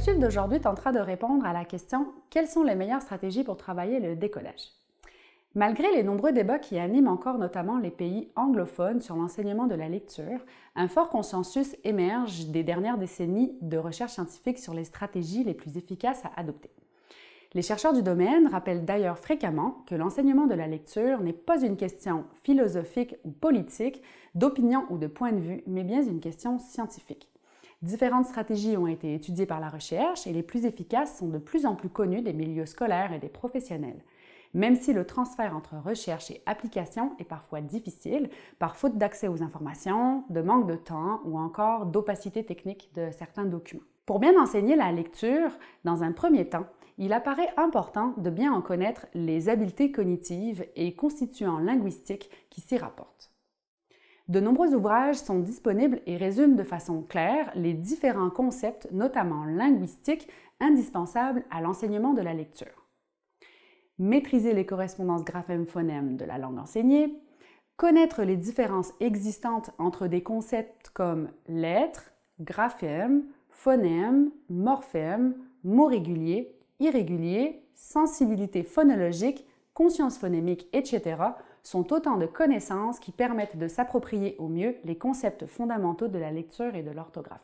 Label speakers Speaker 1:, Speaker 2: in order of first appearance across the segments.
Speaker 1: capsule d'aujourd'hui tentera de répondre à la question « Quelles sont les meilleures stratégies pour travailler le décodage ?» Malgré les nombreux débats qui animent encore notamment les pays anglophones sur l'enseignement de la lecture, un fort consensus émerge des dernières décennies de recherche scientifique sur les stratégies les plus efficaces à adopter. Les chercheurs du domaine rappellent d'ailleurs fréquemment que l'enseignement de la lecture n'est pas une question philosophique ou politique, d'opinion ou de point de vue, mais bien une question scientifique. Différentes stratégies ont été étudiées par la recherche et les plus efficaces sont de plus en plus connues des milieux scolaires et des professionnels. Même si le transfert entre recherche et application est parfois difficile, par faute d'accès aux informations, de manque de temps ou encore d'opacité technique de certains documents. Pour bien enseigner la lecture, dans un premier temps, il apparaît important de bien en connaître les habiletés cognitives et constituants linguistiques qui s'y rapportent. De nombreux ouvrages sont disponibles et résument de façon claire les différents concepts, notamment linguistiques, indispensables à l'enseignement de la lecture. Maîtriser les correspondances graphèmes-phonèmes de la langue enseignée, connaître les différences existantes entre des concepts comme lettres, graphèmes, phonèmes, morphèmes, mots réguliers, irréguliers, sensibilité phonologique, conscience phonémique, etc. sont autant de connaissances qui permettent de s'approprier au mieux les concepts fondamentaux de la lecture et de l'orthographe.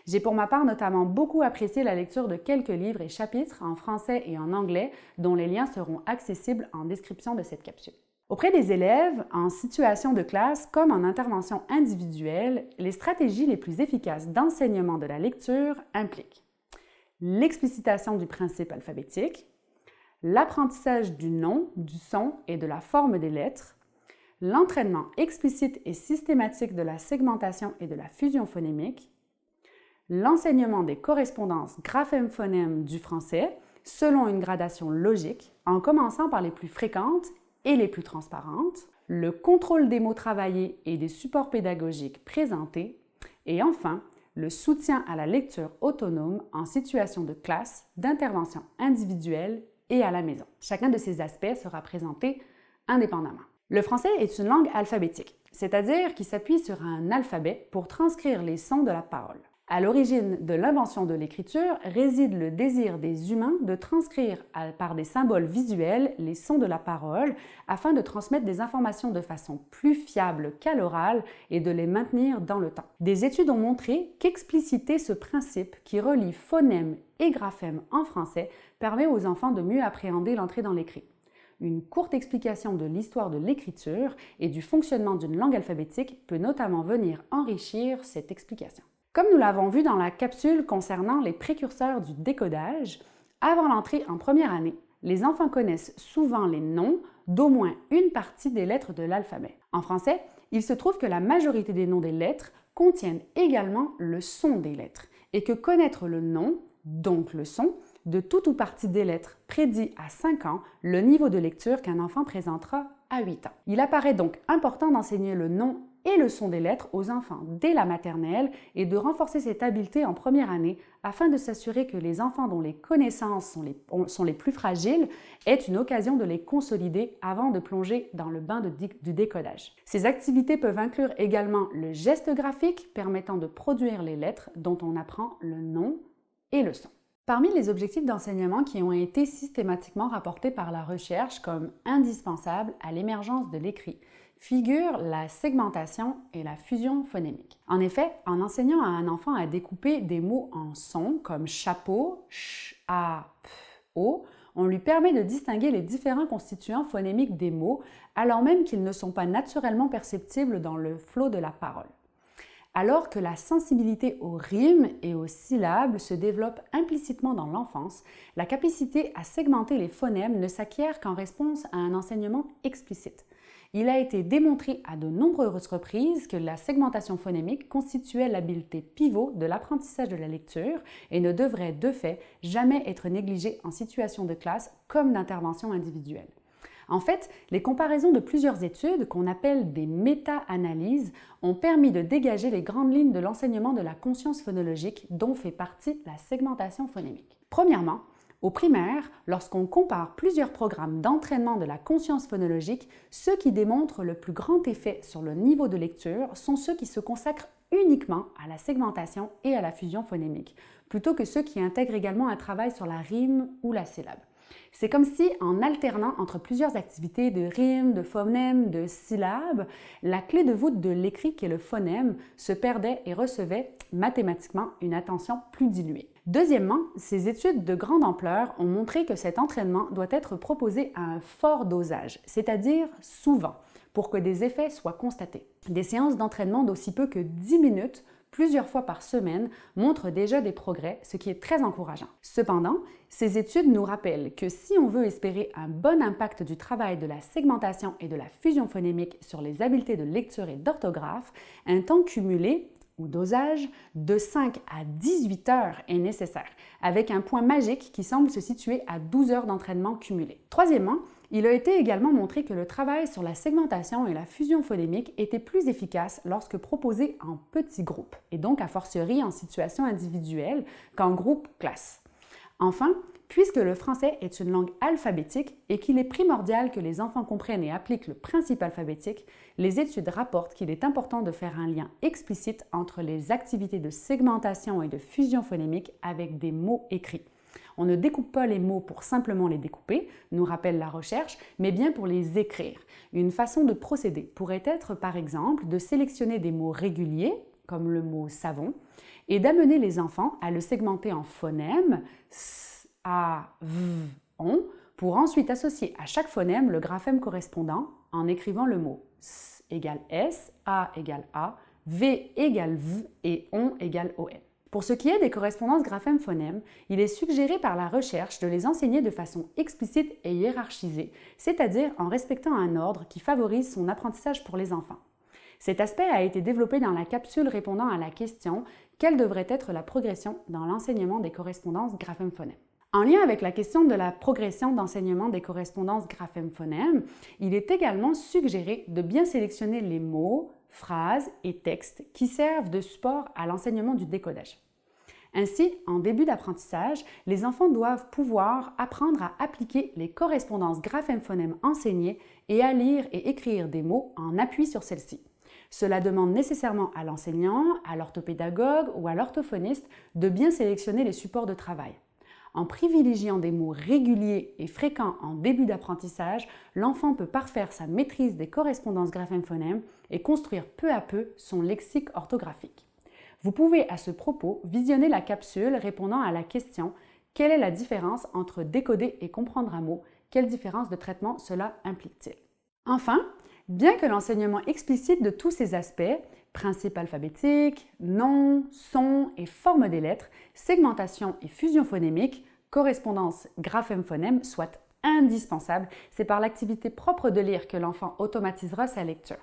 Speaker 1: J'ai pour ma part notamment beaucoup apprécié la lecture de quelques livres et chapitres en français et en anglais dont les liens seront accessibles en description de cette capsule. Auprès des élèves, en situation de classe comme en intervention individuelle, les stratégies les plus efficaces d'enseignement de la lecture impliquent l'explicitation du principe alphabétique, l'apprentissage du nom, du son et de la forme des lettres, l'entraînement explicite et systématique de la segmentation et de la fusion phonémique, l'enseignement des correspondances graphème-phonème du français selon une gradation logique, en commençant par les plus fréquentes et les plus transparentes, le contrôle des mots travaillés et des supports pédagogiques présentés, et enfin, le soutien à la lecture autonome en situation de classe, d'intervention individuelle et à la maison. Chacun de ces aspects sera présenté indépendamment. Le français est une langue alphabétique, c'est-à-dire qui s'appuie sur un alphabet pour transcrire les sons de la parole. À l'origine de l'invention de l'écriture réside le désir des humains de transcrire par des symboles visuels les sons de la parole afin de transmettre des informations de façon plus fiable qu'à l'oral et de les maintenir dans le temps. Des études ont montré qu'expliciter ce principe qui relie phonème et graphème en français permet aux enfants de mieux appréhender l'entrée dans l'écrit. Une courte explication de l'histoire de l'écriture et du fonctionnement d'une langue alphabétique peut notamment venir enrichir cette explication. Comme nous l'avons vu dans la capsule concernant les précurseurs du décodage, avant l'entrée en première année, les enfants connaissent souvent les noms d'au moins une partie des lettres de l'alphabet. En français, il se trouve que la majorité des noms des lettres contiennent également le son des lettres et que connaître le nom, donc le son, de toute ou partie des lettres prédit à 5 ans le niveau de lecture qu'un enfant présentera à 8 ans. Il apparaît donc important d'enseigner le nom et le son des lettres aux enfants dès la maternelle et de renforcer cette habileté en première année afin de s'assurer que les enfants dont les connaissances sont les plus fragiles aient une occasion de les consolider avant de plonger dans le bain du décodage. Ces activités peuvent inclure également le geste graphique permettant de produire les lettres dont on apprend le nom et le son. Parmi les objectifs d'enseignement qui ont été systématiquement rapportés par la recherche comme indispensables à l'émergence de l'écrit, figurent la segmentation et la fusion phonémique. En effet, en enseignant à un enfant à découper des mots en sons comme chapeau, ch, a, p, o, on lui permet de distinguer les différents constituants phonémiques des mots, alors même qu'ils ne sont pas naturellement perceptibles dans le flot de la parole. Alors que la sensibilité aux rimes et aux syllabes se développe implicitement dans l'enfance, la capacité à segmenter les phonèmes ne s'acquiert qu'en réponse à un enseignement explicite. Il a été démontré à de nombreuses reprises que la segmentation phonémique constituait l'habileté pivot de l'apprentissage de la lecture et ne devrait de fait jamais être négligée en situation de classe comme d'intervention individuelle. En fait, les comparaisons de plusieurs études, qu'on appelle des méta-analyses, ont permis de dégager les grandes lignes de l'enseignement de la conscience phonologique dont fait partie la segmentation phonémique. Premièrement, au primaire, lorsqu'on compare plusieurs programmes d'entraînement de la conscience phonologique, ceux qui démontrent le plus grand effet sur le niveau de lecture sont ceux qui se consacrent uniquement à la segmentation et à la fusion phonémique, plutôt que ceux qui intègrent également un travail sur la rime ou la syllabe. C'est comme si, en alternant entre plusieurs activités de rime, de phonème, de syllabes, la clé de voûte de l'écrit, qui est le phonème, se perdait et recevait mathématiquement une attention plus diluée. Deuxièmement, ces études de grande ampleur ont montré que cet entraînement doit être proposé à un fort dosage, c'est-à-dire souvent, pour que des effets soient constatés. Des séances d'entraînement d'aussi peu que 10 minutes plusieurs fois par semaine montrent déjà des progrès, ce qui est très encourageant. Cependant, ces études nous rappellent que si on veut espérer un bon impact du travail de la segmentation et de la fusion phonémique sur les habiletés de lecture et d'orthographe, un temps cumulé ou dosage de 5 à 18 heures est nécessaire, avec un point magique qui semble se situer à 12 heures d'entraînement cumulé. Troisièmement, il a été également montré que le travail sur la segmentation et la fusion phonémique était plus efficace lorsque proposé en petits groupes, et donc a fortiori en situation individuelle qu'en groupe classe. Enfin, puisque le français est une langue alphabétique et qu'il est primordial que les enfants comprennent et appliquent le principe alphabétique, les études rapportent qu'il est important de faire un lien explicite entre les activités de segmentation et de fusion phonémique avec des mots écrits. On ne découpe pas les mots pour simplement les découper, nous rappelle la recherche, mais bien pour les écrire. Une façon de procéder pourrait être, par exemple, de sélectionner des mots réguliers, comme le mot savon, et d'amener les enfants à le segmenter en phonèmes, s, a, v, on, pour ensuite associer à chaque phonème le graphème correspondant en écrivant le mot s égale s, a égale a, v égale v et on égale on. Pour ce qui est des correspondances graphème-phonème, il est suggéré par la recherche de les enseigner de façon explicite et hiérarchisée, c'est-à-dire en respectant un ordre qui favorise son apprentissage pour les enfants. Cet aspect a été développé dans la capsule répondant à la question « Quelle devrait être la progression dans l'enseignement des correspondances graphème-phonème ?» En lien avec la question de la progression d'enseignement des correspondances graphème-phonème, il est également suggéré de bien sélectionner les mots, phrases et textes qui servent de support à l'enseignement du décodage. Ainsi, en début d'apprentissage, les enfants doivent pouvoir apprendre à appliquer les correspondances graphème-phonème enseignées et à lire et écrire des mots en appui sur celles-ci. Cela demande nécessairement à l'enseignant, à l'orthopédagogue ou à l'orthophoniste de bien sélectionner les supports de travail. En privilégiant des mots réguliers et fréquents en début d'apprentissage, l'enfant peut parfaire sa maîtrise des correspondances graphème-phonème et construire peu à peu son lexique orthographique. Vous pouvez à ce propos visionner la capsule répondant à la question « Quelle est la différence entre décoder et comprendre un mot? Quelle différence de traitement cela implique-t-il » Enfin, bien que l'enseignement explicite de tous ces aspects, principes alphabétiques, noms, sons et formes des lettres, segmentation et fusion phonémique, correspondance graphème-phonème soit indispensable, c'est par l'activité propre de lire que l'enfant automatisera sa lecture.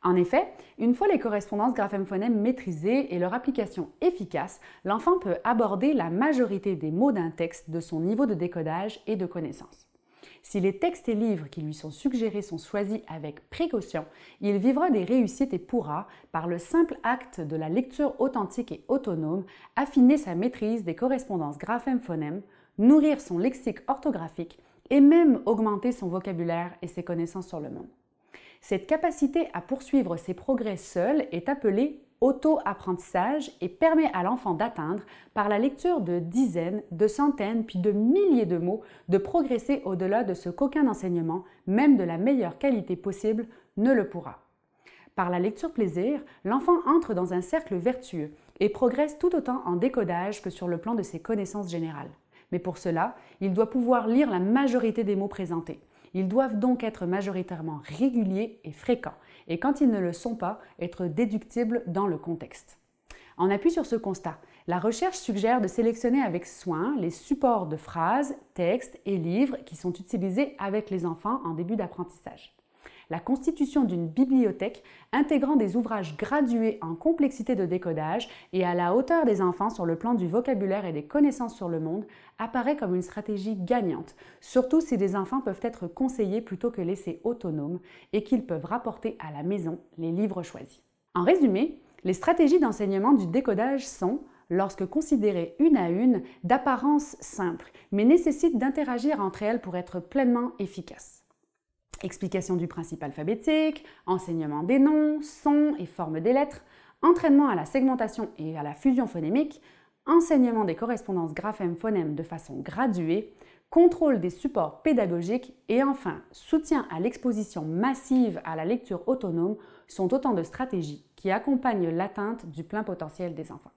Speaker 1: En effet, une fois les correspondances graphème-phonème maîtrisées et leur application efficace, l'enfant peut aborder la majorité des mots d'un texte de son niveau de décodage et de connaissance. Si les textes et livres qui lui sont suggérés sont choisis avec précaution, il vivra des réussites et pourra, par le simple acte de la lecture authentique et autonome, affiner sa maîtrise des correspondances graphème-phonème, nourrir son lexique orthographique et même augmenter son vocabulaire et ses connaissances sur le monde. Cette capacité à poursuivre ses progrès seul est appelée auto-apprentissage et permet à l'enfant d'atteindre, par la lecture de dizaines, de centaines, puis de milliers de mots, de progresser au-delà de ce qu'aucun enseignement, même de la meilleure qualité possible, ne le pourra. Par la lecture plaisir, l'enfant entre dans un cercle vertueux et progresse tout autant en décodage que sur le plan de ses connaissances générales. Mais pour cela, il doit pouvoir lire la majorité des mots présentés. Ils doivent donc être majoritairement réguliers et fréquents, et quand ils ne le sont pas, être déductibles dans le contexte. En appui sur ce constat, la recherche suggère de sélectionner avec soin les supports de phrases, textes et livres qui sont utilisés avec les enfants en début d'apprentissage. La constitution d'une bibliothèque intégrant des ouvrages gradués en complexité de décodage et à la hauteur des enfants sur le plan du vocabulaire et des connaissances sur le monde apparaît comme une stratégie gagnante, surtout si les enfants peuvent être conseillés plutôt que laissés autonomes et qu'ils peuvent rapporter à la maison les livres choisis. En résumé, les stratégies d'enseignement du décodage sont, lorsque considérées une à une, d'apparence simple, mais nécessitent d'interagir entre elles pour être pleinement efficaces. Explication du principe alphabétique, enseignement des noms, sons et formes des lettres, Entraînement à la segmentation et à la fusion phonémique, enseignement des correspondances graphème-phonème de façon graduée, contrôle des supports pédagogiques et enfin soutien à l'exposition massive à la lecture autonome sont autant de stratégies qui accompagnent l'atteinte du plein potentiel des enfants.